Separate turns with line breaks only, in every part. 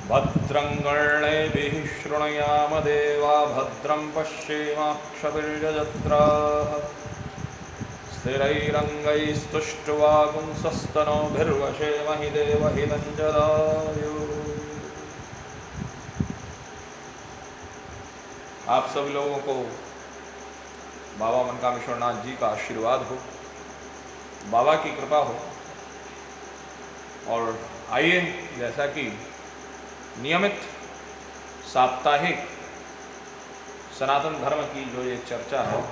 भद्रं कर्णेभिः शृणुयाम देवा भद्रं पश्येमाक्षभिर्यजत्राः स्थिरैरङ्गैस्तुष्ट्वागुंसस्तनोभिर्वशेमहि देवहितं जदायुः। आप सभी लोगों को बाबा मनकामेश्वरनाथ जी का आशीर्वाद हो, बाबा की कृपा हो। और आइए, जैसा कि नियमित साप्ताहिक सनातन धर्म की जो ये चर्चा है,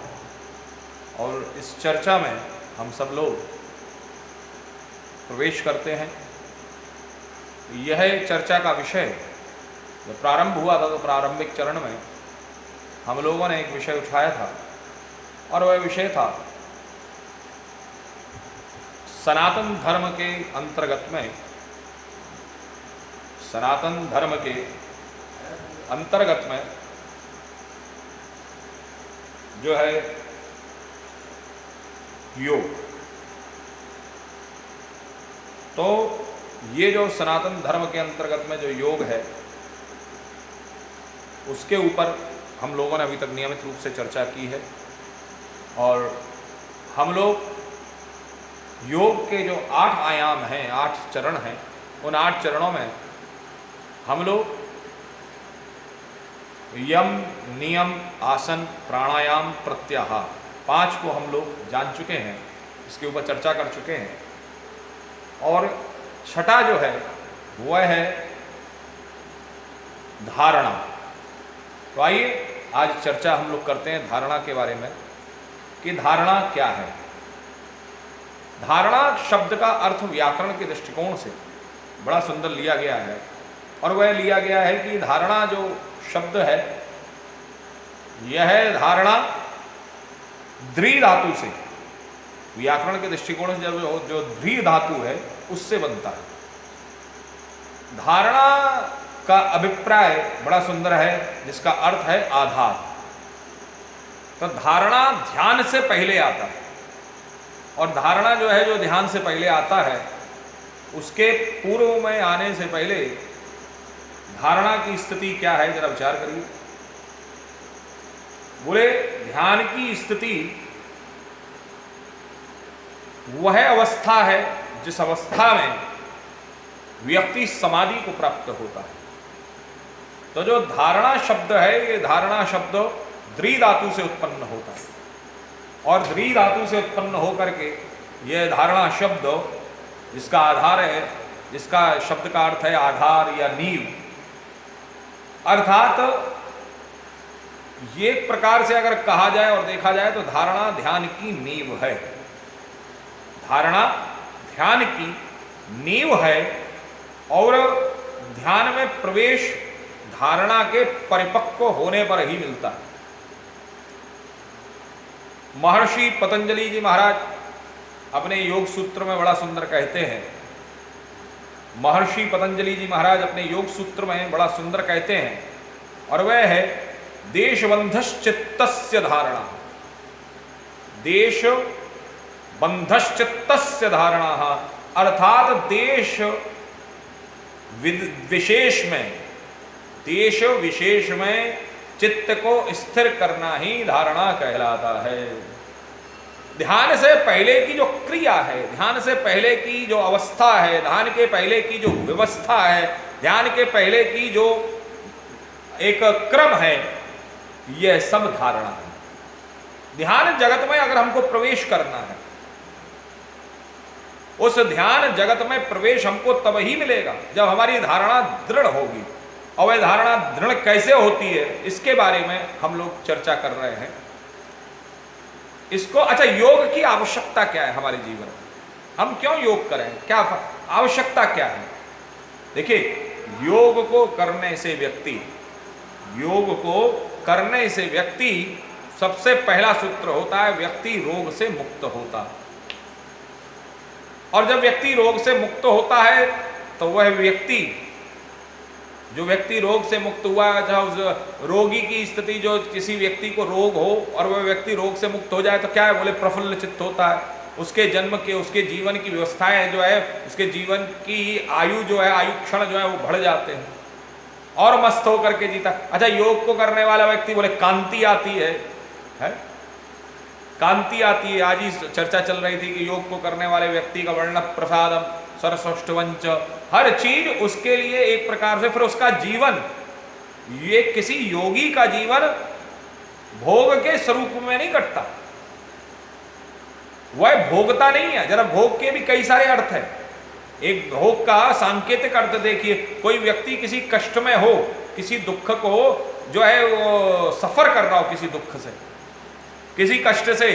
और इस चर्चा में हम सब लोग प्रवेश करते हैं। यह चर्चा का विषय जब प्रारंभ हुआ था तो प्रारंभिक चरण में हम लोगों ने एक विषय उठाया था, और वह विषय था सनातन धर्म के अंतर्गत में, सनातन धर्म के अंतर्गत में जो है योग। तो ये जो सनातन धर्म के अंतर्गत में जो योग है, उसके ऊपर हम लोगों ने अभी तक नियमित रूप से चर्चा की है। और हम लोग योग के जो 8 आयाम हैं, 8 चरण हैं, उन 8 चरणों में हम लोग यम, नियम, आसन, प्राणायाम, प्रत्याहार 5 को हम लोग जान चुके हैं, इसके ऊपर चर्चा कर चुके हैं। और छठा जो है वह है धारणा। तो आइए आज चर्चा हम लोग करते हैं धारणा के बारे में कि धारणा क्या है। धारणा शब्द का अर्थ व्याकरण के दृष्टिकोण से बड़ा सुंदर लिया गया है, और वह लिया गया है कि धारणा जो शब्द है, यह धारणा द्रि धातु से, व्याकरण के दृष्टिकोण से जब जो द्रि धातु है उससे बनता है। धारणा का अभिप्राय बड़ा सुंदर है, जिसका अर्थ है आधार। तो धारणा ध्यान से पहले आता है, और धारणा जो है, जो ध्यान से पहले आता है, उसके पूर्व में आने से पहले धारणा की स्थिति क्या है, जरा विचार करिए। बोले ध्यान की स्थिति वह अवस्था है जिस अवस्था में व्यक्ति समाधि को प्राप्त होता है। तो जो धारणा शब्द है, ये धारणा शब्द द्रि धातु से उत्पन्न होता है, और द्रि धातु से उत्पन्न होकर के यह धारणा शब्द, जिसका आधार है, जिसका शब्द का अर्थ है आधार या नींव, अर्थात ये एक प्रकार से अगर कहा जाए और देखा जाए तो धारणा ध्यान की नींव है। धारणा ध्यान की नींव है, और ध्यान में प्रवेश धारणा के परिपक्व होने पर ही मिलता है। महर्षि पतंजलि जी महाराज अपने योग सूत्र में बड़ा सुंदर कहते हैं, महर्षि पतंजलि जी महाराज अपने योग सूत्र में बड़ा सुंदर कहते हैं, और वह है देशबंधश्चित्तस्य धारणा। देशबंधश्चित्तस्य धारणा, अर्थात देश विशेष में, देश विशेष में चित्त को स्थिर करना ही धारणा कहलाता है। ध्यान से पहले की जो क्रिया है, ध्यान से पहले की जो अवस्था है, ध्यान के पहले की जो व्यवस्था है, ध्यान के पहले की जो एक क्रम है, यह सब धारणा है। ध्यान जगत में अगर हमको प्रवेश करना है, उस ध्यान जगत में प्रवेश हमको तब ही मिलेगा जब हमारी धारणा दृढ़ होगी। और वह धारणा दृढ़ कैसे होती है, इसके बारे में हम लोग चर्चा कर रहे हैं। इसको अच्छा, योग की आवश्यकता क्या है हमारे जीवन में, हम क्यों योग करें, क्या आवश्यकता क्या है। देखिए, योग को करने से व्यक्ति, योग को करने से व्यक्ति, सबसे पहला सूत्र होता है व्यक्ति रोग से मुक्त होता है। और जब व्यक्ति रोग से मुक्त होता है तो वह व्यक्ति, जो व्यक्ति रोग से मुक्त हुआ, उस रोगी की स्थिति, जो किसी व्यक्ति को रोग हो और वह व्यक्ति रोग से मुक्त हो जाए तो क्या है, बोले प्रफुल्ल चित्त होता है। उसके जन्म के, उसके जीवन की व्यवस्थाएं जो है, उसके जीवन की आयु जो है, आयु क्षण जो है वो बढ़ जाते हैं। और मस्त होकर के जीता। अच्छा, योग को करने वाला व्यक्ति बोले कांति आती है? कांति आती है। आज ही चर्चा चल रही थी कि योग को करने वाले व्यक्ति का वर्ण प्रसादम सरसौष्ठवंच, हर चीज उसके लिए एक प्रकार से, फिर उसका जीवन, ये किसी योगी का जीवन भोग के स्वरूप में नहीं कटता, वह भोगता नहीं है। जरा भोग के भी कई सारे अर्थ हैं। एक भोग का सांकेतिक अर्थ देखिए, कोई व्यक्ति किसी कष्ट में हो, किसी दुख को जो है वो सफर कर रहा हो, किसी दुख से, किसी कष्ट से,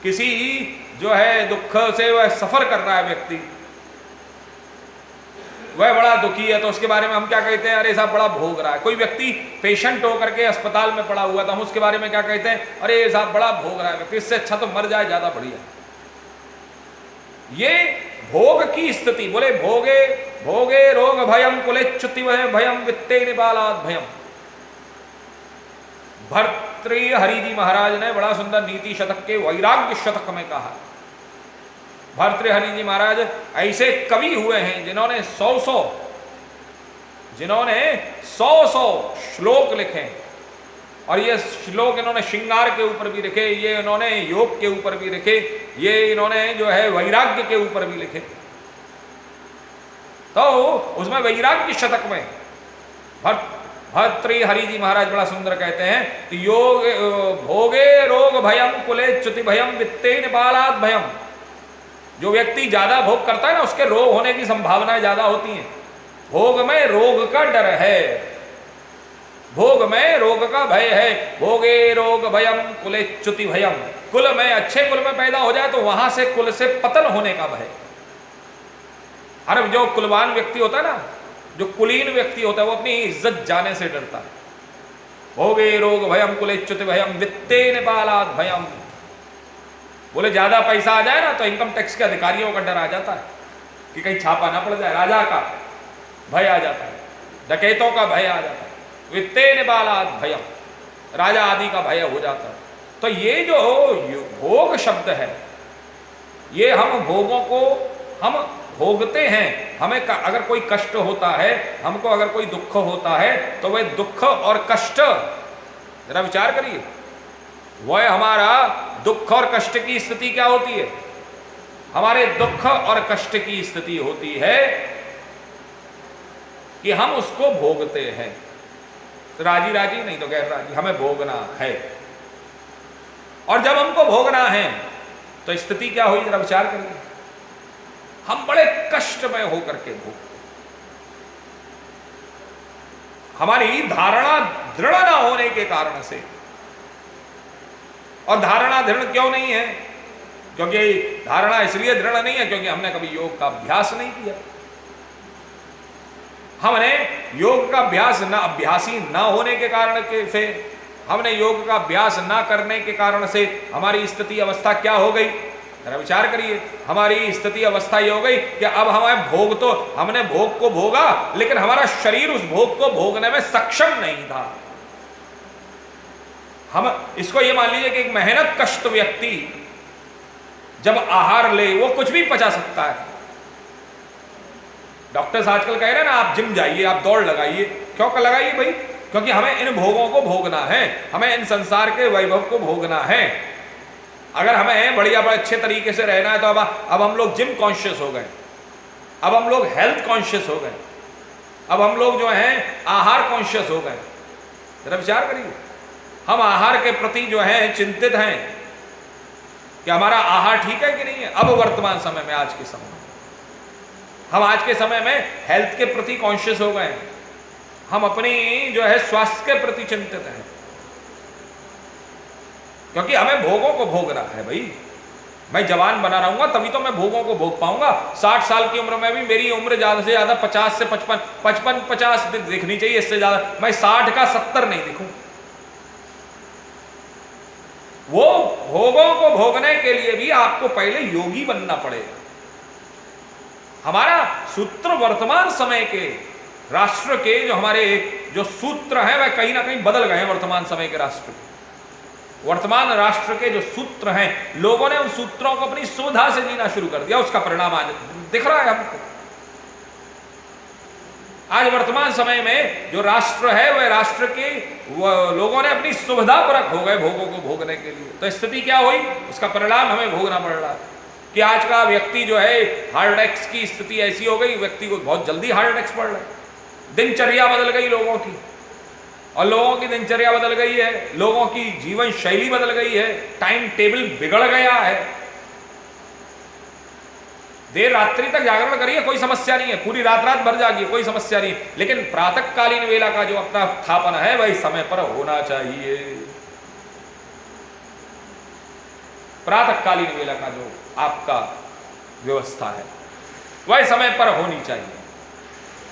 किसी जो है दुख से वह सफर कर रहा है व्यक्ति, वह बड़ा दुखी है, तो उसके बारे में हम क्या कहते हैं? अरे साहब बड़ा भोग रहा है। कोई व्यक्ति पेशेंट होकर के अस्पताल में पड़ा हुआ, तो हम उसके बारे में क्या कहते हैं? अरे साहब बड़ा भोग रहा है, इससे अच्छा तो मर जाए, ज्यादा बढ़िया। ये भोग की स्थिति। बोले भोगे भोगे रोग भयम कुलेच्युति भयम वित्ते निबालाद भयम। भर्तृहरि जी महाराज ने बड़ा सुंदर नीति शतक के वैराग्य शतक में कहा। भर्तृहरि जी महाराज ऐसे कवि हुए हैं जिन्होंने सौ श्लोक लिखे, और ये श्लोक इन्होंने श्रृंगार के ऊपर भी लिखे, ये इन्होंने योग के ऊपर भी लिखे, ये इन्होंने जो है वैराग्य के ऊपर भी लिखे। तो उसमें वैराग्य शतक में भर्तृहरि जी महाराज बड़ा सुंदर कहते हैं कि योग भोगे रोग भयम कुलेच्युति भयम वित्ते निबालाद भयम। जो व्यक्ति ज्यादा भोग करता है ना, उसके रोग होने की संभावनाएं ज्यादा होती हैं। भोग में रोग का डर है, भोग में रोग का भय है। भोगे रोग भयम कुलेच्युति भयम। कुल में, अच्छे कुल में पैदा हो जाए तो वहां से कुल से पतन होने का भय। अरे जो कुलवान व्यक्ति होता है ना, जो कुलीन व्यक्ति होता है, वो अपनी इज्जत जाने से डरता है। भोगे रोग भयम कुलेच्युति भयम वित्ते निबालाद भयम। बोले ज्यादा पैसा आ जाए ना तो इनकम टैक्स के अधिकारियों का डर आ जाता है कि कहीं छापा ना पड़ जाए, राजा का भय आ जाता है, डकैतों का भय आ जाता है, वित्ते निबालाद भयम, राजा आदि का भय हो जाता है। तो ये जो भोग शब्द है, ये हम भोगों को हम भोगते हैं। हमें अगर कोई कष्ट होता है, हमको अगर कोई दुख होता है, तो वह दुख और कष्ट, जरा विचार करिए, वह हमारा दुख और कष्ट की स्थिति क्या होती है? हमारे दुख और कष्ट की स्थिति होती है कि हम उसको भोगते हैं, राजी राजी नहीं तो गैर राजी, हमें भोगना है। और जब हमको भोगना है तो स्थिति क्या हुई? जरा विचार करिए, हम बड़े कष्ट में होकर के भोगते, हमारी धारणा दृढ़ ना होने के कारण से। और धारणा दृढ़ क्यों नहीं है? क्योंकि धारणा इसलिए दृढ़ नहीं है क्योंकि हमने कभी योग का अभ्यास नहीं किया। हमने योग का अभ्यासी ना होने के कारण से, हमने योग का अभ्यास ना करने के कारण से हमारी स्थिति अवस्था क्या हो गई? जरा विचार करिए, हमारी स्थिति अवस्था ये हो गई कि अब हमारे भोग, तो हमने भोग को भोगा, लेकिन हमारा शरीर उस भोग को भोगने में सक्षम नहीं था। हम इसको ये मान लीजिए कि एक मेहनत कष्ट व्यक्ति जब आहार ले, वो कुछ भी पचा सकता है। डॉक्टर्स आजकल कह रहे हैं ना, आप जिम जाइए, आप दौड़ लगाइए। क्यों लगाइए भाई? क्योंकि हमें इन भोगों को भोगना है, हमें इन संसार के वैभव को भोगना है। अगर हमें बढ़िया बड़े अच्छे तरीके से रहना है तो अब हम लोग जिम कॉन्शियस हो गए, अब हम लोग हेल्थ कॉन्शियस हो गए, अब हम लोग जो हैं आहार कॉन्शियस हो गए। जरा विचार करिए, हम आहार के प्रति जो है चिंतित हैं कि हमारा आहार ठीक है कि नहीं है। अब वर्तमान समय में, आज के समय में, हम आज के समय में हेल्थ के प्रति कॉन्शियस हो गए, हम अपनी जो है स्वास्थ्य के प्रति चिंतित हैं, क्योंकि हमें भोगों को भोगना है। भाई मैं जवान बना रहूंगा तभी तो मैं भोगों को भोग पाऊंगा। 60 साल की उम्र में भी मेरी उम्र ज्यादा से ज्यादा 50 से 55 दिन दिखनी चाहिए, इससे ज्यादा मैं 60 का 70 नहीं दिखूं। वो भोगों को भोगने के लिए भी आपको पहले योगी बनना पड़ेगा। हमारा सूत्र वर्तमान समय के राष्ट्र के जो हमारे जो सूत्र हैं वह कहीं ना कहीं बदल गए हैं। वर्तमान समय के राष्ट्र, वर्तमान राष्ट्र के जो सूत्र हैं, लोगों ने उन सूत्रों को अपनी सुविधा से जीना शुरू कर दिया। उसका परिणाम आज दिख रहा है हमको। आज वर्तमान समय में जो राष्ट्र है वह राष्ट्र के लोगों ने अपनी सुविधा परक हो गए भोगों को भोगने के लिए। तो स्थिति क्या हुई, उसका परिणाम हमें भोगना पड़ रहा है कि आज का व्यक्ति जो है हार्ट अटैक्स की स्थिति ऐसी हो गई, व्यक्ति को बहुत जल्दी हार्ट अटैक्स पड़ रहा है। दिनचर्या बदल गई लोगों की, और लोगों की दिनचर्या बदल गई है, लोगों की जीवन शैली बदल गई है, टाइम टेबल बिगड़ गया है। देर रात्रि तक जागरण करिए, कोई समस्या नहीं है, पूरी रात रात भर जागिए, कोई समस्या नहीं, लेकिन प्रातःकालीन वेला का जो अपना स्थापन है वही समय पर होना चाहिए। प्रातःकालीन वेला का जो आपका व्यवस्था है वह समय पर होनी चाहिए।